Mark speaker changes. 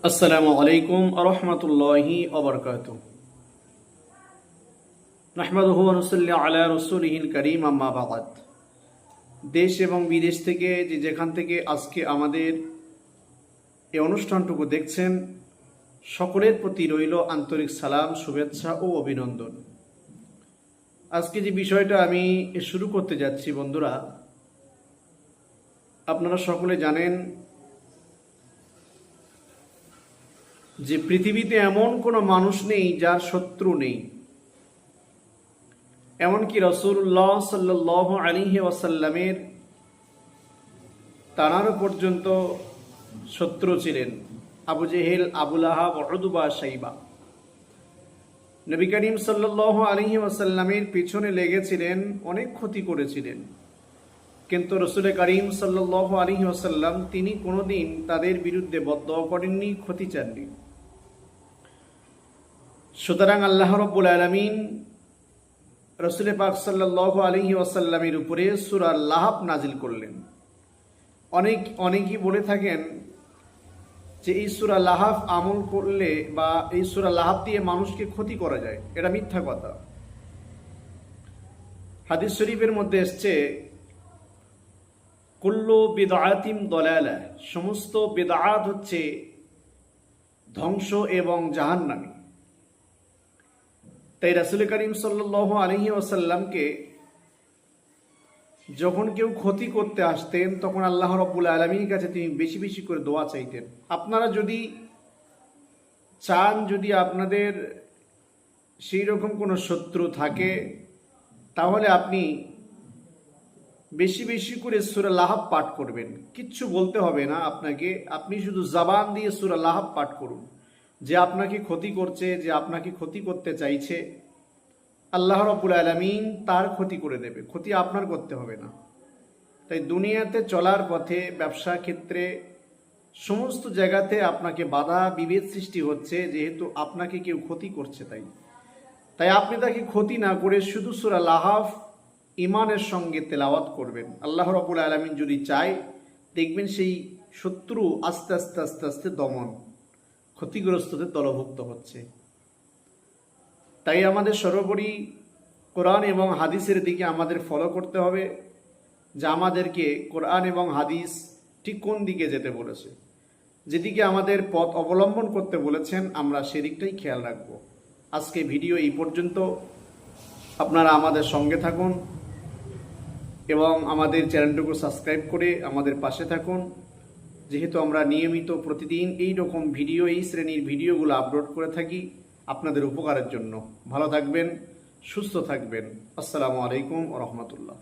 Speaker 1: আসসালামু আলাইকুম আরহামতুল্লাহি ওবরকাতুহ। নাহমাদুহু ওয়া নুসাল্লি আলা রাসূলিহিল কারীম, আম্মা বা'দ। দেশ এবং বিদেশ থেকে যেখান থেকে আজকে আমাদের এই অনুষ্ঠানটুকু দেখছেন, সকলের প্রতি রইল আন্তরিক সালাম, শুভেচ্ছা ও অভিনন্দন। আজকে যে বিষয়টা আমি শুরু করতে যাচ্ছি বন্ধুরা, আপনারা সকলে জানেন যে পৃথিবীতে এমন কোনো মানুষ নেই যার শত্রু নেই। এমনকি রাসূলুল্লাহ সাল্লাল্লাহু আলাইহি ওয়াসাল্লামের তানারও পর্যন্ত শত্রু ছিলেন আবু জেহেল, আবু লাহাব, উতবা, শাইবা। নবী করিম সাল্লাল্লাহু আলাইহি ওয়াসাল্লামের পিছনে লেগেছিলেন, অনেক ক্ষতি করেছিলেন, কিন্তু রাসূল করিম সাল্লাল্লাহু আলাইহি ওয়াসাল্লাম তিনি কোনোদিন তাদের বিরুদ্ধে বদদোয়া করেননি, ক্ষতি চাননি। সুতরাং আল্লাহ রাব্বুল আলামিন রাসূল পাক সাল্লাল্লাহু আলাইহি ওয়াসাল্লামের উপরে সূরা লাহাব নাজিল করলেন। অনেকেই বলে থাকেন যে এই সূরা লাহাব আমল করলে বা এই সূরা লাহাব দিয়ে মানুষকে ক্ষতি করা যায়। এটা মিথ্যা কথা। হাদিস শরীফের মধ্যে এসছে, কুল্লু বিদআতিন দালালাহ, সমস্ত বিদআত হচ্ছে ধ্বংস এবং জাহান্নামী। তাই রাসূল করিম সাল্লাল্লাহু আলাইহি ওয়াসাল্লামকে যখন কেউ ক্ষতি করতে আসতেন, তখন আল্লাহ রাব্বুল আলামিনের কাছে তিনি বেশি বেশি করে দোয়া চাইতেন। আপনারা যদি চান, যদি আপনাদের সেই রকম কোনো শত্রু থাকে, তাহলে আপনি বেশি বেশি করে সূরা লাহাব পাঠ করবেন। কিচ্ছু বলতে হবে না আপনাকে, আপনি শুধু জবান দিয়ে সূরা লাহাব পাঠ করুন। যে আপনাকে ক্ষতি করছে, যে আপনাকে ক্ষতি করতে চাইছে, আল্লাহ রাব্বুল আলামিন তার ক্ষতি করে দেবে, ক্ষতি আপনার করতে হবে না। তাই দুনিয়াতে চলার পথে, ব্যবসা ক্ষেত্রে, সমস্ত জায়গাতে আপনাকে বাধা বিভেদ সৃষ্টি হচ্ছে, যেহেতু আপনাকে কেউ ক্ষতি করছে। তাই আপনি তাকে ক্ষতি না করে শুধু সূরা লাহাব ঈমানের সঙ্গে তেলাওয়াত করবেন। আল্লাহ রাব্বুল আলামিন যদি চায়, দেখবেন সেই শত্রু আস্তে আস্তে আস্তে আস্তে দমন, ক্ষতিগ্রস্তদের দলভুক্ত হচ্ছে। তাই আমাদের সর্বোপরি কোরআন এবং হাদিসের দিকে আমাদের ফলো করতে হবে, যা আমাদেরকে কোরআন এবং হাদিস ঠিক কোন দিকে যেতে বলেছে, যেদিকে আমাদের পথ অবলম্বন করতে বলেছেন, আমরা সেদিকটাই খেয়াল রাখব। আজকে ভিডিও এই পর্যন্ত। আপনারা আমাদের সঙ্গে থাকুন এবং আমাদের চ্যানেলটুকু সাবস্ক্রাইব করে আমাদের পাশে থাকুন, যেহেতু আমরা নিয়মিত প্রতিদিন এই রকম ভিডিও, এই শ্রেণীর ভিডিওগুলো আপলোড করে থাকি আপনাদের উপকারের জন্য। ভালো থাকবেন, সুস্থ থাকবেন। আসসালামু আলাইকুম ওয়া রাহমাতুল্লাহ।